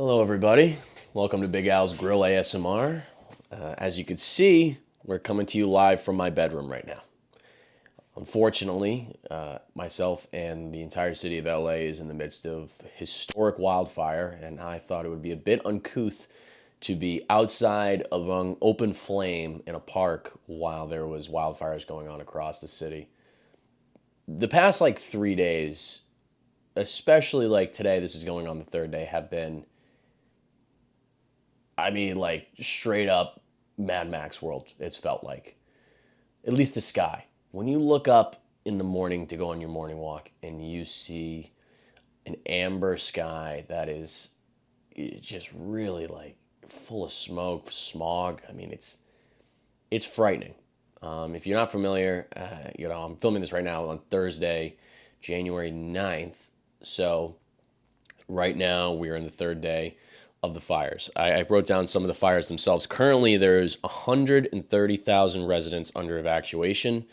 Hello, everybody. Welcome to Big Al's Grill ASMR. As you can see, we're coming to you live from my bedroom right now. Unfortunately, myself and the entire city of LA is in the midst of historic wildfire, and I thought it would be a bit uncouth to be outside among open flame in a park while there was wildfires going on across the city. The past 3 days, especially today, this is going on the third day, have been, straight up Mad Max world, it's felt like. At least the sky. When you look up in the morning to go on your morning walk and you see an amber sky that is just really full of smoke, smog, it's frightening. If you're not familiar, I'm filming this right now on Thursday, January 9th. So right now we're in the third day of the fires. I wrote down some of the fires themselves. Currently, there's 130,000 residents under evacuation.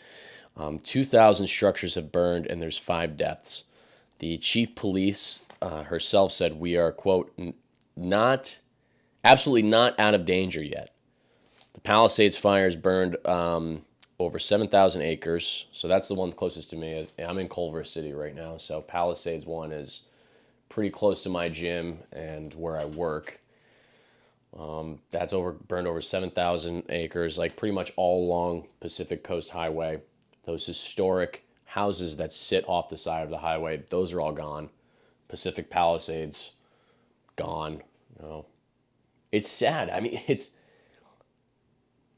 2,000 structures have burned, and there's 5 deaths. The chief police herself said we are, quote, absolutely not out of danger yet. The Palisades fires burned over 7,000 acres. So that's the one closest to me. I'm in Culver City right now. So Palisades one is pretty close to my gym and where I work. That's burned over 7,000 acres, pretty much all along Pacific Coast Highway. Those historic houses that sit off the side of the highway, those are all gone. Pacific Palisades, gone. It's sad. It's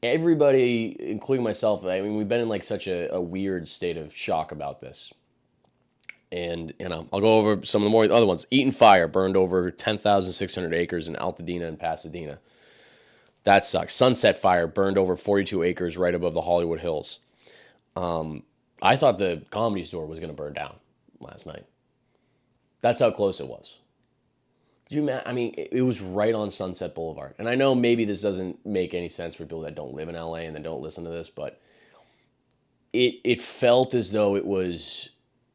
everybody, including myself. We've been in such a weird state of shock about this. And, I'll go over some of the more other ones. Eaton Fire burned over 10,600 acres in Altadena and Pasadena. That sucks. Sunset Fire burned over 42 acres right above the Hollywood Hills. I thought the Comedy Store was going to burn down last night. That's how close it was. It was right on Sunset Boulevard. And I know maybe this doesn't make any sense for people that don't live in LA and that don't listen to this, but it felt as though it was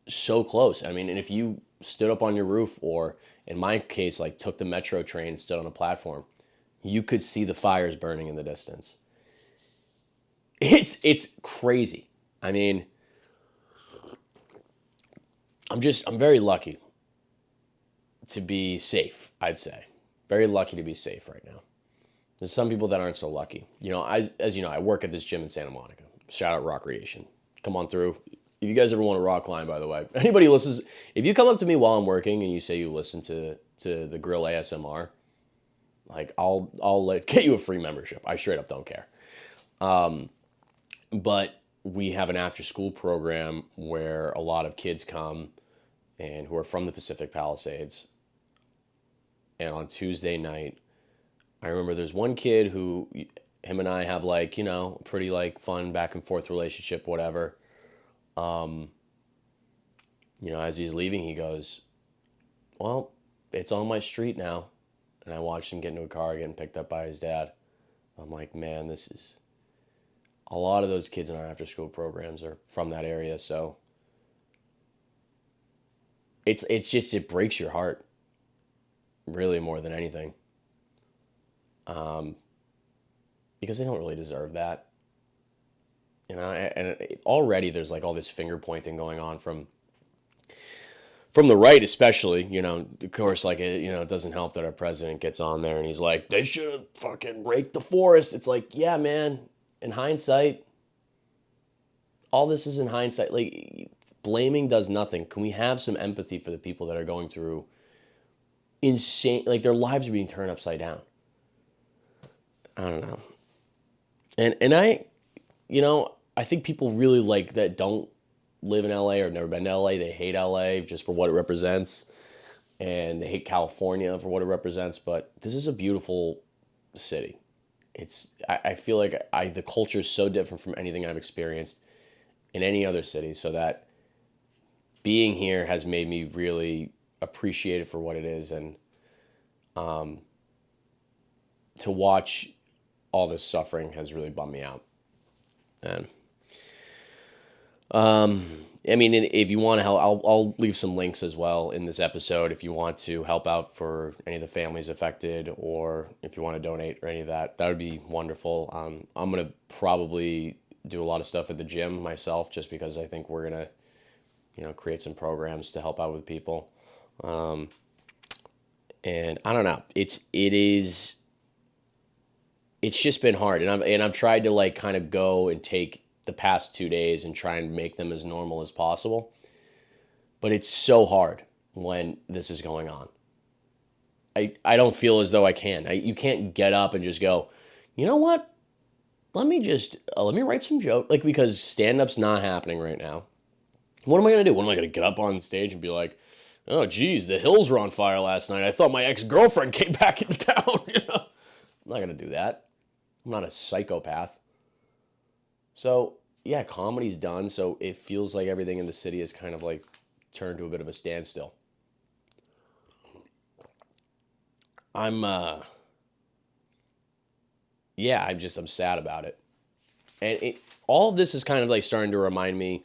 so close. And if you stood up on your roof, or in my case, took the metro train, stood on a platform, you could see the fires burning in the distance. It's crazy. I'm very lucky to be safe, I'd say. Very lucky to be safe right now. There's some people that aren't so lucky. As you know, I work at this gym in Santa Monica. Shout out Recreation. Come on through. If you guys ever want to rock climb, by the way, anybody who listens, if you come up to me while I'm working and you say you listen to the Grill ASMR, I'll get you a free membership. I straight up don't care. But we have an after school program where a lot of kids come and who are from the Pacific Palisades. And on Tuesday night, I remember there's one kid who, him and I have pretty fun back and forth relationship, whatever. As he's leaving, he goes, well, it's on my street now. And I watched him get into a car, getting picked up by his dad. I'm like, man, this is, a lot of those kids in our after school programs are from that area. So it breaks your heart really more than anything. Because they don't really deserve that. Already there's all this finger pointing going on from the right, especially, of course, it doesn't help that our president gets on there and he's like, they should have fucking raked the forest. It's yeah, man, in hindsight, all this is in hindsight. Blaming does nothing. Can we have some empathy for the people that are going through insane, their lives are being turned upside down? I don't know. And I think people really that don't live in LA or never been to LA. They hate LA just for what it represents, and they hate California for what it represents. But this is a beautiful city. I feel the culture is so different from anything I've experienced in any other city, so that being here has made me really appreciate it for what it is, and to watch all this suffering has really bummed me out. And I mean, if you want to help, I'll leave some links as well in this episode if you want to help out for any of the families affected, or if you want to donate or any of that. That would be wonderful. I'm gonna probably do a lot of stuff at the gym myself, just because I think we're gonna, create some programs to help out with people. And I don't know. It's just been hard, and I've tried to like kind of go and take the past 2 days and try and make them as normal as possible. But it's so hard when this is going on. I don't feel as though I can. You can't get up and just go, you know what? Let me write some jokes, like, because stand up's not happening right now. What am I gonna do? What am I gonna get up on stage and be like, oh geez, the hills were on fire last night. I thought my ex-girlfriend came back into town. I'm not gonna do that. I'm not a psychopath. So yeah, comedy's done. So it feels like everything in the city is kind of like turned to a bit of a standstill. I'm yeah, I'm sad about it. And all of this is kind of like starting to remind me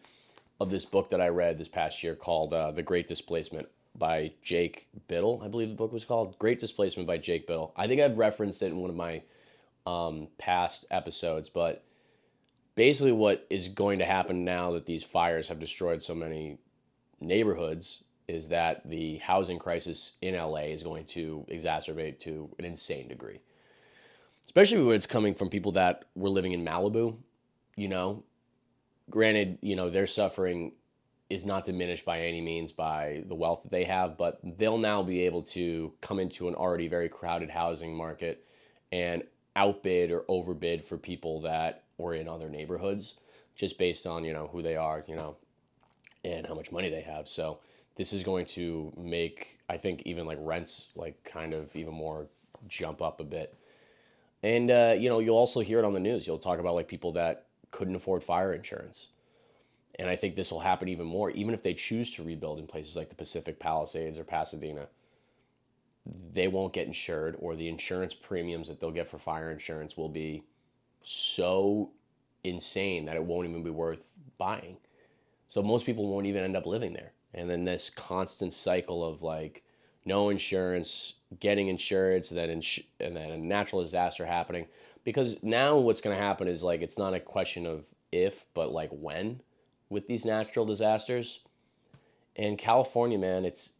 of this book that I read this past year called The Great Displacement by Jake Biddle. I believe the book was called Great Displacement by Jake Biddle. I think I've referenced it in one of my past episodes, but basically what is going to happen now that these fires have destroyed so many neighborhoods is that the housing crisis in LA is going to exacerbate to an insane degree. Especially when it's coming from people that were living in Malibu, you know. Granted, their suffering is not diminished by any means by the wealth that they have, but they'll now be able to come into an already very crowded housing market and outbid or overbid for people that were in other neighborhoods, just based on, who they are, and how much money they have. So this is going to make, I think, even like rents like kind of even more jump up a bit. And you'll also hear it on the news. You'll talk about like people that couldn't afford fire insurance. And I think this will happen even more, even if they choose to rebuild in places like the Pacific Palisades or Pasadena. They won't get insured, or the insurance premiums that they'll get for fire insurance will be so insane that it won't even be worth buying. So most people won't even end up living there. And then this constant cycle of like no insurance, getting insurance, and then a natural disaster happening. Because now what's going to happen is like it's not a question of if, but like when with these natural disasters. And California, man, it's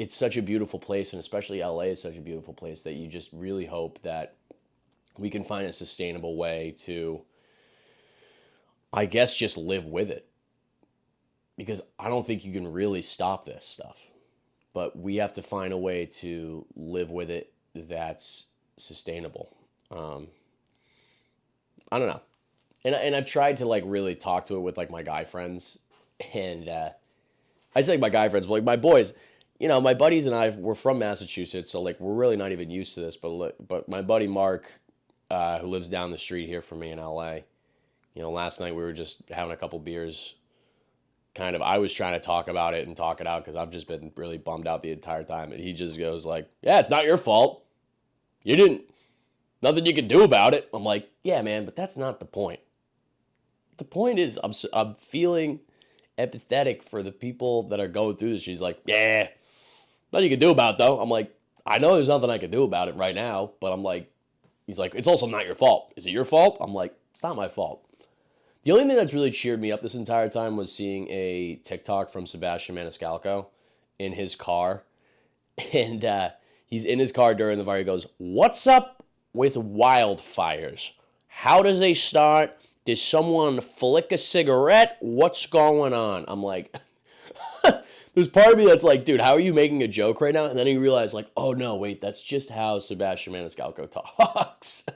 such a beautiful place, and especially LA is such a beautiful place that you just really hope that we can find a sustainable way to, I guess, just live with it. Because I don't think you can really stop this stuff. But we have to find a way to live with it that's sustainable. I don't know. And I've tried to like really talk to it with like my guy friends. And I say my guy friends, but like my boys, my buddies and I, we're from Massachusetts. So like we're really not even used to this. But my buddy Mark, who lives down the street here from me in LA, last night we were just having a couple beers. Kind of, I was trying to talk about it and talk it out because I've just been really bummed out the entire time. And he just goes like, yeah, it's not your fault. Nothing you can do about it. I'm like, yeah, man, but that's not the point. The point is I'm feeling empathetic for the people that are going through this. She's like, yeah, nothing you can do about it, though. I'm like, I know there's nothing I can do about it right now, but I'm like, he's like, it's also not your fault. Is it your fault? I'm like, it's not my fault. The only thing that's really cheered me up this entire time was seeing a TikTok from Sebastian Maniscalco in his car. And he's in his car during the fire. He goes, what's up with wildfires? How does they start? Did someone flick a cigarette? What's going on? I'm like, there's part of me that's like, dude, how are you making a joke right now? And then you realize like, oh no, wait, that's just how Sebastian Maniscalco talks.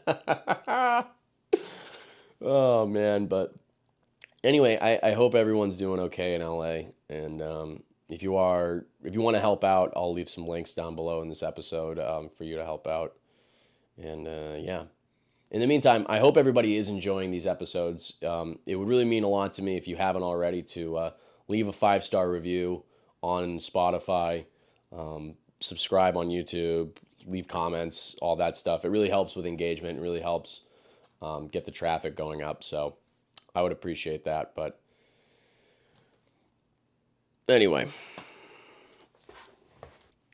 Oh man, but anyway, I hope everyone's doing okay in LA. And if you want to help out, I'll leave some links down below in this episode for you to help out. And yeah. In the meantime, I hope everybody is enjoying these episodes. It would really mean a lot to me if you haven't already to leave a 5-star review on Spotify, subscribe on YouTube, leave comments, all that stuff. It really helps with engagement. It really helps get the traffic going up. So I would appreciate that. But Anyway,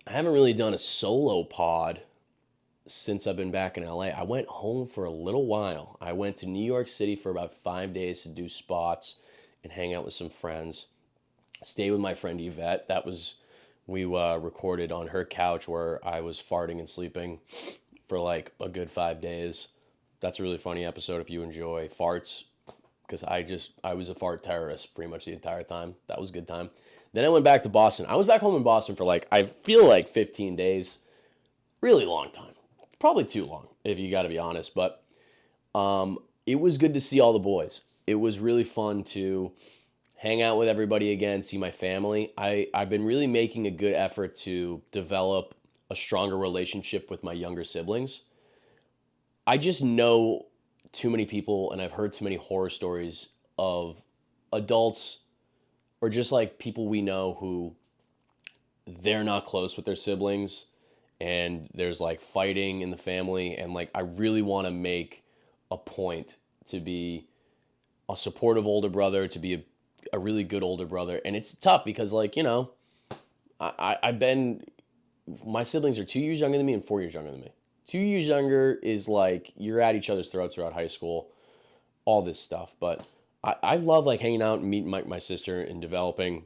I haven't really done a solo pod since I've been back in LA. I went home for a little while. I went to New York City for about 5 days to do spots and hang out with some friends. Stayed with my friend Yvette. We recorded on her couch where I was farting and sleeping for like a good 5 days. That's a really funny episode if you enjoy farts, because I was a fart terrorist pretty much the entire time. That was a good time. Then I went back to Boston. I was back home in Boston for like, I feel like 15 days. Really long time. Probably too long, if you got to be honest. But it was good to see all the boys. It was really fun to hang out with everybody again, see my family. I've been really making a good effort to develop a stronger relationship with my younger siblings. I just know too many people, and I've heard too many horror stories of adults or just like people we know who they're not close with their siblings, and there's like fighting in the family. And like, I really want to make a point to be a supportive older brother, to be a really good older brother. And it's tough because, like, I've been, my siblings are 2 years younger than me and 4 years younger than me. 2 years younger is like you're at each other's throats throughout high school, all this stuff. But I love like hanging out and meeting my sister and developing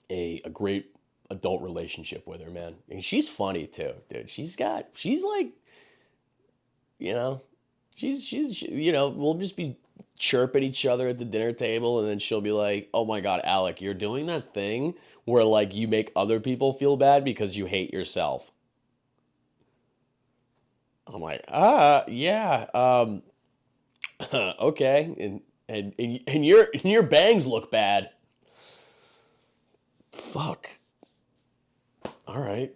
a great adult relationship with her, man. And she's funny too, dude. She's like, you know, we'll just be chirping each other at the dinner table, and then she'll be like, "Oh my God, Alec, you're doing that thing where like you make other people feel bad because you hate yourself." I'm like, yeah, okay, and your bangs look bad. Fuck. All right.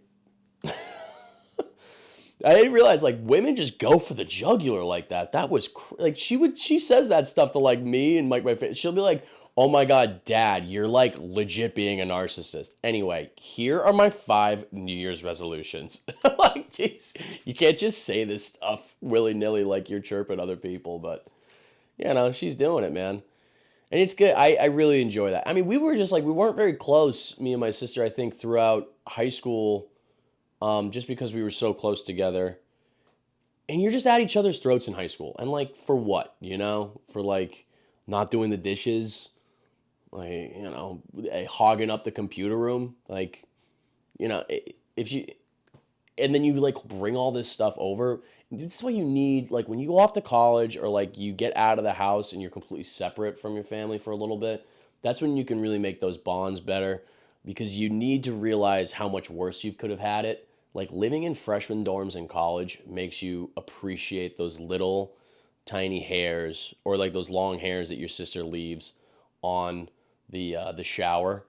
I didn't realize like women just go for the jugular like that. That was like she says that stuff to like me and like my face. She'll be like, "Oh my God, Dad, you're like legit being a narcissist." Anyway, here are my 5 New Year's resolutions. I'm like, jeez, you can't just say this stuff willy nilly like you're chirping other people. But she's doing it, man, and it's good. I really enjoy that. I mean, we were just like we weren't very close, me and my sister. I think throughout high school, just because we were so close together. And you're just at each other's throats in high school. And like, for what? For like not doing the dishes, like, hogging up the computer room. Like, if you, and then you like bring all this stuff over. This is what you need. Like when you go off to college or like you get out of the house and you're completely separate from your family for a little bit, that's when you can really make those bonds better, because you need to realize how much worse you could have had it. Like living in freshman dorms in college makes you appreciate those little tiny hairs, or like those long hairs that your sister leaves on the shower,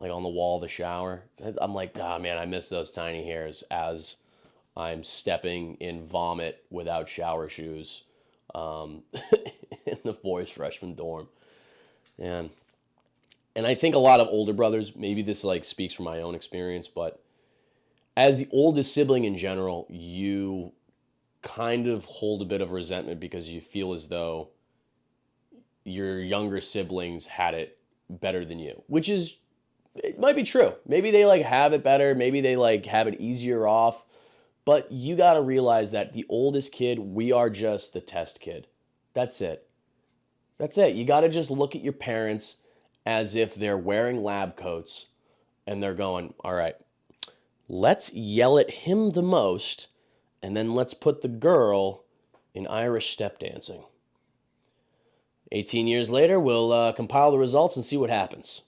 like on the wall of the shower. I'm like, ah, man, I miss those tiny hairs as I'm stepping in vomit without shower shoes, in the boys' freshman dorm. And I think a lot of older brothers, maybe this like speaks from my own experience, but as the oldest sibling in general, you kind of hold a bit of resentment because you feel as though your younger siblings had it better than you, which is, it might be true. Maybe they like have it better. Maybe they like have it easier off. But you got to realize that the oldest kid, we are just the test kid. That's it. That's it. You got to just look at your parents as if they're wearing lab coats and they're going, all right, let's yell at him the most, and then let's put the girl in Irish step dancing. 18 years later, we'll compile the results and see what happens.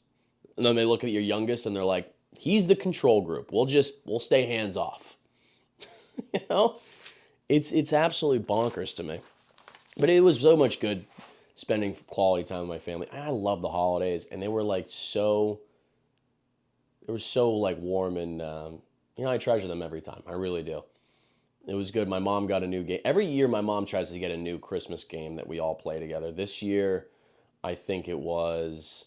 And then they look at your youngest and they're like, he's the control group. We'll stay hands off. you know, it's absolutely bonkers to me. But it was so much good spending quality time with my family. I love the holidays, and they were so like warm, and I treasure them every time. I really do. It was good. My mom got a new game. Every year my mom tries to get a new Christmas game that we all play together. This year, I think it was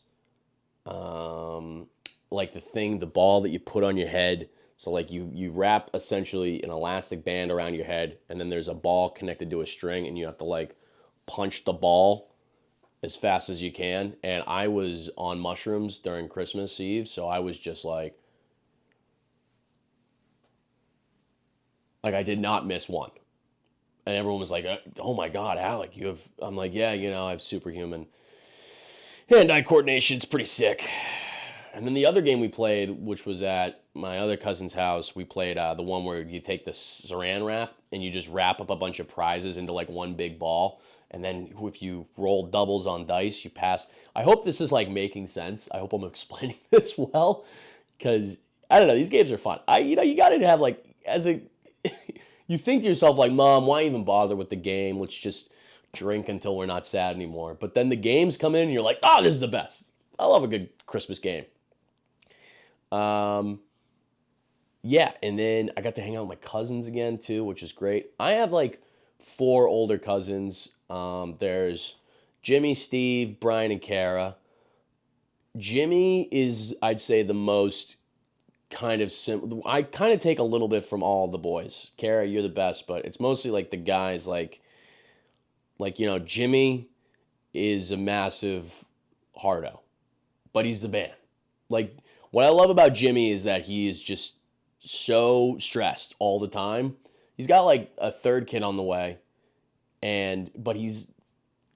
like the ball that you put on your head. So like you wrap essentially an elastic band around your head, and then there's a ball connected to a string, and you have to like punch the ball as fast as you can. And I was on mushrooms during Christmas Eve, so I was just like I did not miss one. And everyone was like, "Oh my God, Alec, you have." I'm like, "Yeah, I have superhuman hand-eye coordination. It's pretty sick." And then the other game we played, which was at my other cousin's house, we played the one where you take the saran wrap and you just wrap up a bunch of prizes into like one big ball. And then if you roll doubles on dice, you pass. I hope this is like making sense. I hope I'm explaining this well, because I don't know. These games are fun. You got to have like as a. You think to yourself like, Mom, why even bother with the game? Let's just drink until we're not sad anymore. But then the games come in and you're like, oh, this is the best. I love a good Christmas game. Yeah, and then I got to hang out with my cousins again too, which is great. I have like four older cousins. There's Jimmy, Steve, Brian, and Kara. Jimmy is, I'd say, the most kind of simple. I kind of take a little bit from all the boys. Kara, you're the best, but it's mostly like the guys. Jimmy is a massive hardo, but he's the man. Like, what I love about Jimmy is that he is just so stressed all the time. He's got like a third kid on the way, but he's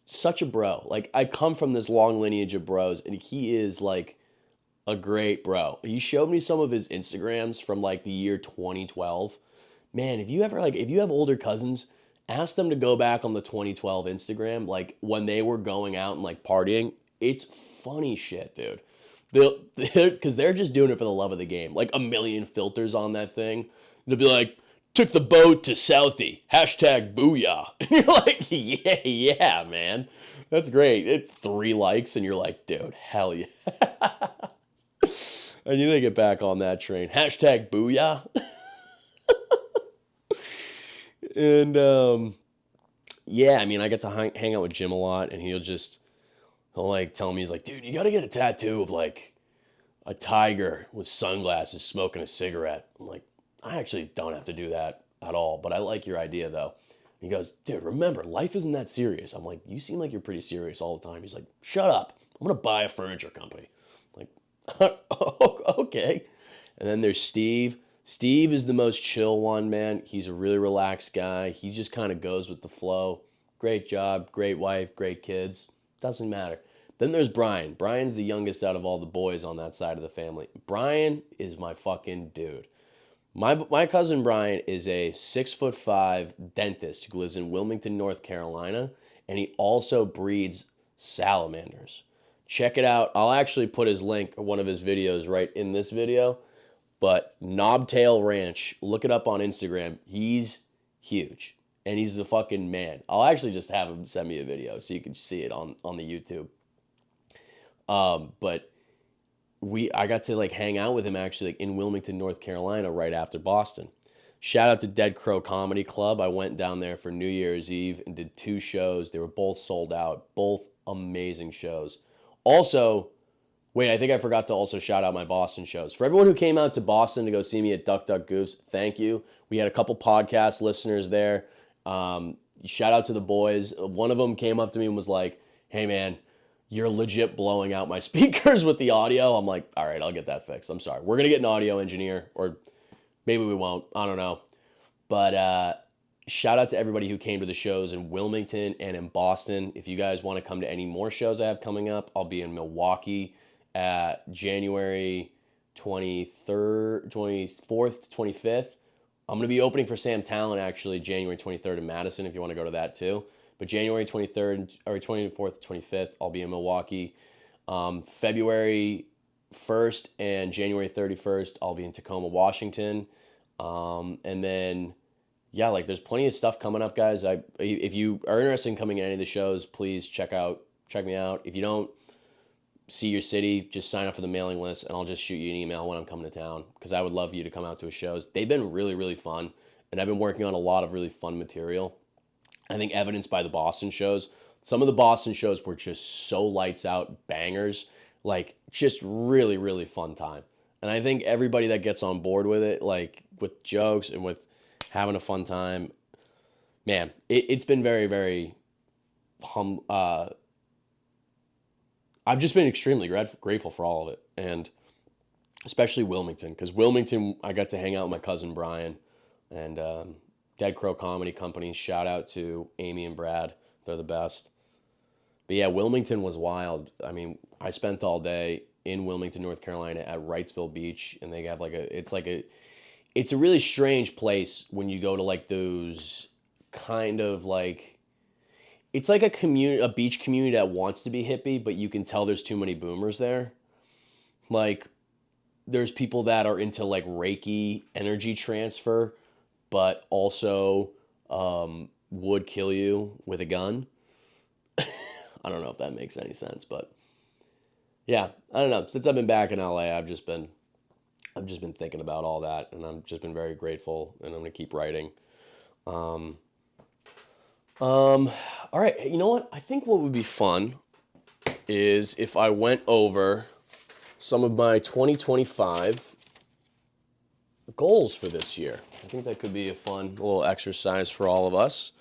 such a bro. Like, I come from this long lineage of bros, and he is like a great bro. He showed me some of his Instagrams from like the year 2012. Man, if you have older cousins, ask them to go back on the 2012 Instagram, like when they were going out and like partying. It's funny shit, dude. Because they're just doing it for the love of the game. Like a million filters on that thing. They'll be like, took the boat to Southie. #booyah. And you're like, yeah, man. That's great. It's 3 likes, and you're like, dude, hell yeah. I need to get back on that train. #booyah. And yeah, I mean, I get to hang out with Jim a lot, and he'll like tell me, he's like, dude, you got to get a tattoo of like a tiger with sunglasses smoking a cigarette. I'm like, I actually don't have to do that at all, but I like your idea though. He goes, dude, remember, life isn't that serious. I'm like, you seem like you're pretty serious all the time. He's like, shut up. I'm going to buy a furniture company. I'm like, okay. And then there's Steve. Steve is the most chill one, man. He's a really relaxed guy. He just kind of goes with the flow. Great job, great wife, great kids. Doesn't matter. Then there's Brian. Brian's the youngest out of all the boys on that side of the family. Brian is my fucking dude. My cousin Brian is a 6'5" dentist who lives in Wilmington, North Carolina, and he also breeds salamanders. Check it out. I'll actually put his link, one of his videos, right in this video. But Knobtail Ranch, look it up on Instagram. He's huge, and he's the fucking man. I'll actually just have him send me a video so you can see it on the YouTube. But I got to like hang out with him actually like in Wilmington, North Carolina, right after Boston. Shout out to Dead Crow Comedy Club. I went down there for New Year's Eve and did 2 shows. They were both sold out, both amazing shows. Also, wait, I think I forgot to also shout out my Boston shows. For everyone who came out to Boston to go see me at Duck Duck Goose, thank you. We had a couple podcast listeners there. Shout out to the boys. One of them came up to me and was like, hey man, you're legit blowing out my speakers with the audio. I'm like, all right, I'll get that fixed. I'm sorry. We're going to get an audio engineer, or maybe we won't. I don't know. But shout out to everybody who came to the shows in Wilmington and in Boston. If you guys want to come to any more shows I have coming up, I'll be in Milwaukee at January 23rd, 24th to 25th. I'm going to be opening for Sam Talent actually January 23rd in Madison if you want to go to that too. But January 23rd or 24th to 25th, I'll be in Milwaukee. February 1st and January 31st, I'll be in Tacoma, Washington. And then, yeah, like there's plenty of stuff coming up, guys. If you are interested in coming to any of the shows, please check me out. If you don't see your city, just sign up for the mailing list, and I'll just shoot you an email when I'm coming to town, because I would love you to come out to shows. They've been really, really fun, and I've been working on a lot of really fun material. I think evidenced by the Boston shows. Some of the Boston shows were just so lights out bangers, like just really, really fun time. And I think everybody that gets on board with it, like with jokes and with having a fun time, man, it's been very, very I've just been extremely grateful for all of it, and especially Wilmington, because Wilmington, I got to hang out with my cousin Brian, and Dead Crow Comedy Company. Shout out to Amy and Brad; they're the best. But yeah, Wilmington was wild. I mean, I spent all day in Wilmington, North Carolina, at Wrightsville Beach, and they have it's a really strange place when you go to like those kind of like, it's like a beach community that wants to be hippie, but you can tell there's too many boomers there. Like, there's people that are into like Reiki energy transfer, but also would kill you with a gun. I don't know if that makes any sense, but yeah, I don't know. Since I've been back in LA, I've just been thinking about all that, and I've just been very grateful, and I'm gonna keep writing. Um, all right, you know what? I think what would be fun is if I went over some of my 2025 goals for this year. I think that could be a fun little exercise for all of us.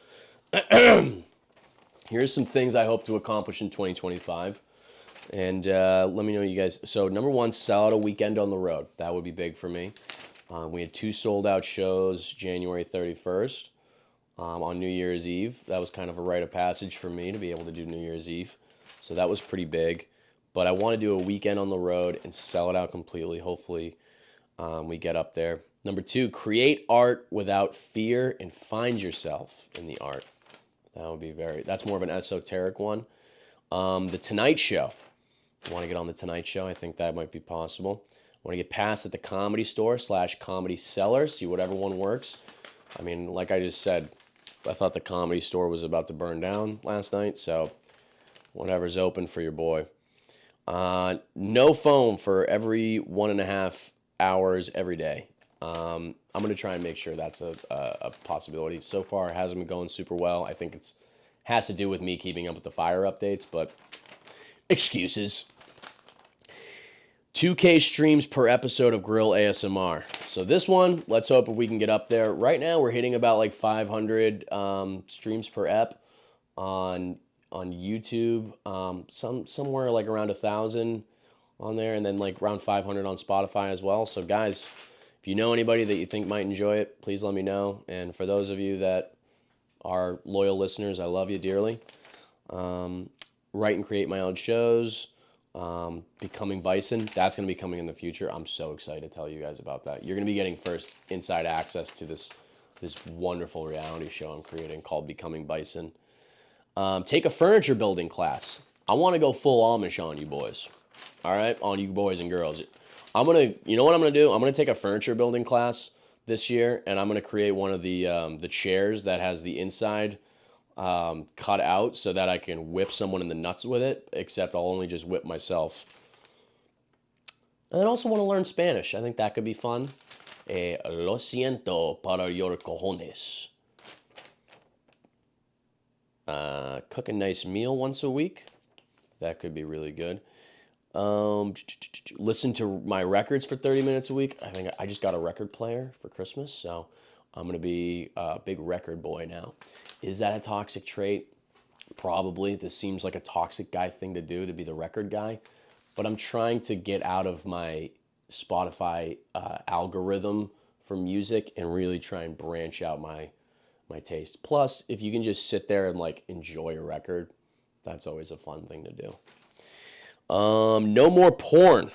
Here's some things I hope to accomplish in 2025. And let me know, you guys. So number one, sell out a weekend on the road. That would be big for me. We had 2 sold out shows January 31st on New Year's Eve. That was kind of a rite of passage for me to be able to do New Year's Eve. So that was pretty big. But I want to do a weekend on the road and sell it out completely. Hopefully we get up there. Number 2, create art without fear and find yourself in the art. That would be that's more of an esoteric one. The Tonight Show. I want to get on the Tonight Show. I think that might be possible. I want to get past at the Comedy Store / Comedy Cellar. See whatever one works. I mean, like I just said, I thought the Comedy Store was about to burn down last night. So whatever's open for your boy. No phone for every 1.5 hours every day. I'm going to try and make sure that's a possibility. So far, it hasn't been going super well. I think it has to do with me keeping up with the fire updates, but excuses. 2K streams per episode of Grill ASMR. So this one, let's hope if we can get up there. Right now, we're hitting about like 500 streams per ep on YouTube. Somewhere like around 1,000 on there, and then like around 500 on Spotify as well. So guys, if you know anybody that you think might enjoy it, please let me know. And for those of you that are loyal listeners, I love you dearly. Write and create my own shows. Becoming Bison, that's going to be coming in the future. I'm so excited to tell you guys about that. You're going to be getting first inside access to this wonderful reality show I'm creating called Becoming Bison. Take a furniture building class. I want to go full Amish on you boys. All right, on you boys and girls. You know what I'm going to do? I'm going to take a furniture building class this year, and I'm going to create one of the chairs that has the inside cut out so that I can whip someone in the nuts with it, except I'll only just whip myself. And I also want to learn Spanish. I think that could be fun. Lo siento para your cojones. Cook a nice meal once a week. That could be really good. Listen to my records for 30 minutes a week. I think I just got a record player for Christmas, so I'm going to be a big record boy now. Is that a toxic trait? Probably. This seems like a toxic guy thing to do, to be the record guy. But I'm trying to get out of my Spotify algorithm for music and really try and branch out my taste. Plus, if you can just sit there and like enjoy a record, that's always a fun thing to do. No more porn.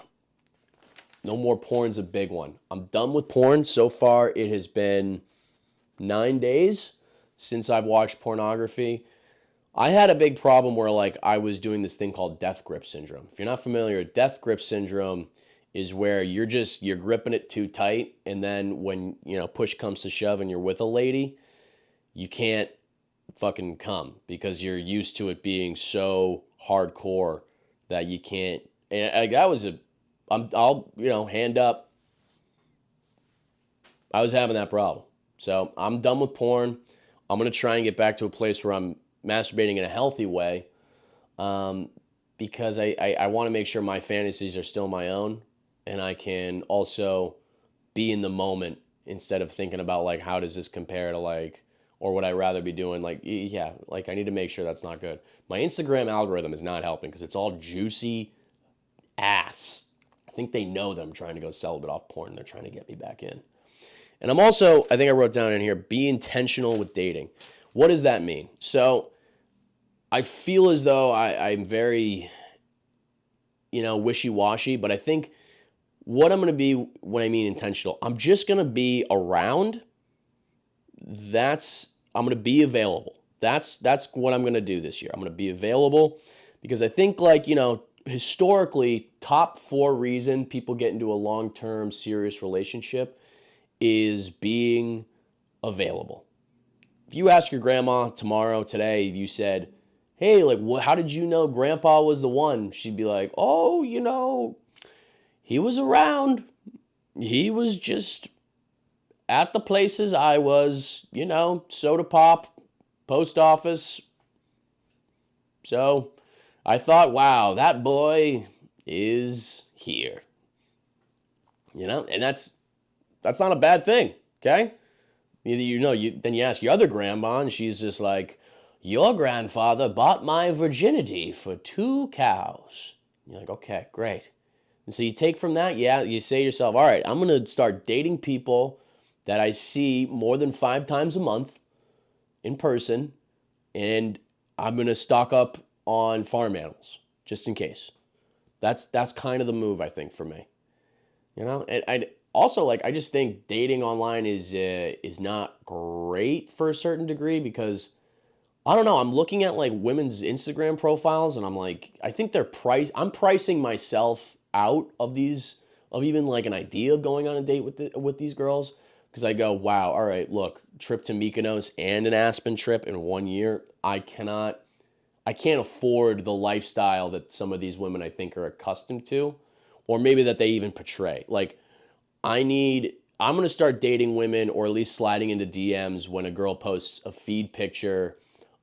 No more porn's a big one. I'm done with porn. So far, it has been 9 days since I've watched pornography. I had a big problem where like I was doing this thing called death grip syndrome. If you're not familiar, death grip syndrome is where you're gripping it too tight, and then when, push comes to shove and you're with a lady, you can't fucking come because you're used to it being so hardcore that you can't. And that was hand up. I was having that problem. So I'm done with porn. I'm going to try and get back to a place where I'm masturbating in a healthy way, because I want to make sure my fantasies are still my own, and I can also be in the moment instead of thinking about like, how does this compare to like Or would I rather be doing like, yeah, like I need to make sure that's not good. My Instagram algorithm is not helping because it's all juicy ass. I think they know that I'm trying to go celibate off porn. They're trying to get me back in. And I'm also, I think I wrote down in here, be intentional with dating. What does that mean? So I feel as though I'm very, wishy-washy, but I think what I'm going to be when I mean intentional, I'm just going to be around. I'm going to be available. That's what I'm going to do this year. I'm going to be available because I think historically, top 4 reason people get into a long-term serious relationship is being available. If you ask your grandma tomorrow, today, you said, hey, how did you know grandpa was the one? She'd be like, oh, he was around. He was just at the places I was, soda pop, post office. So I thought, wow, that boy is here. And that's not a bad thing, okay? Then you ask your other grandma, and she's just like, your grandfather bought my virginity for 2 cows. You're like, okay, great. And so you take from that, you say to yourself, all right, I'm going to start dating people that I see more than 5 times a month in person, and I'm going to stock up on farm animals, just in case. That's kind of the move, I think, for me. And I also, I just think dating online is not great for a certain degree because, I don't know, I'm looking at women's Instagram profiles and I'm like, I think I'm pricing myself out of even an idea of going on a date with these girls because I go, wow, all right, look, trip to Mykonos and an Aspen trip in 1 year. I can't afford the lifestyle that some of these women I think are accustomed to, or maybe that they even portray. I'm going to start dating women or at least sliding into DMs when a girl posts a feed picture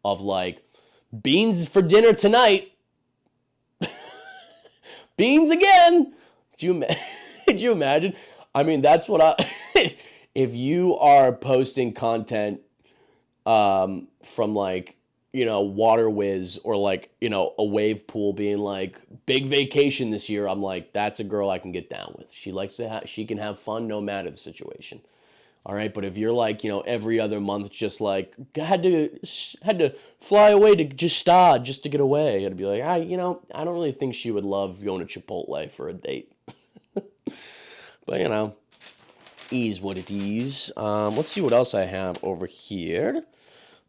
of beans for dinner tonight. Beans again. Could you imagine? I mean, that's what if you are posting content from Water Whiz or a wave pool being big vacation this year, I'm like, that's a girl I can get down with. She can have fun no matter the situation. All right, but if you're every other month just had to fly away to Gstaad just to get away, I'd be like, I don't really think she would love going to Chipotle for a date. But is what it is. Let's see what else I have over here.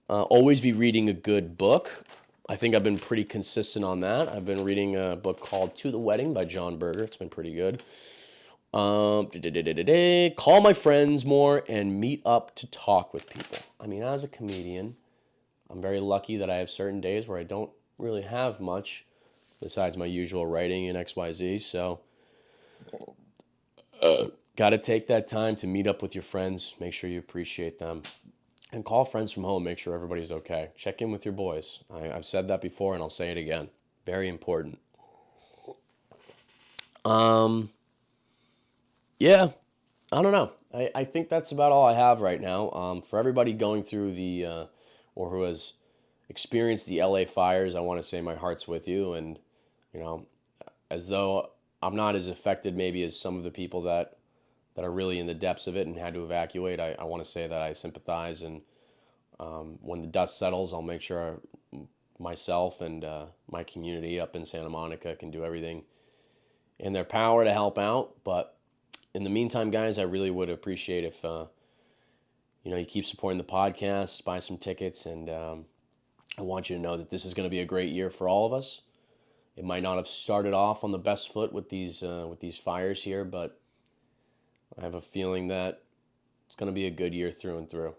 Always be reading a good book. I think I've been pretty consistent on that. I've been reading a book called To the Wedding by John Berger. It's been pretty good. Call my friends more and meet up to talk with people. I mean, as a comedian, I'm very lucky that I have certain days where I don't really have much besides my usual writing and XYZ. So, got to take that time to meet up with your friends, make sure you appreciate them, and call friends from home, make sure everybody's okay. Check in with your boys. I've said that before and I'll say it again. Very important. Yeah, I don't know. I think that's about all I have right now. For everybody going through or who has experienced the LA fires, I want to say my heart's with you. And, as though I'm not as affected maybe as some of the people that are really in the depths of it and had to evacuate, I want to say that I sympathize. And when the dust settles, I'll make sure myself and my community up in Santa Monica can do everything in their power to help out. But in the meantime, guys, I really would appreciate if you keep supporting the podcast, buy some tickets, and I want you to know that this is going to be a great year for all of us. It might not have started off on the best foot with these fires here, but I have a feeling that it's going to be a good year through and through.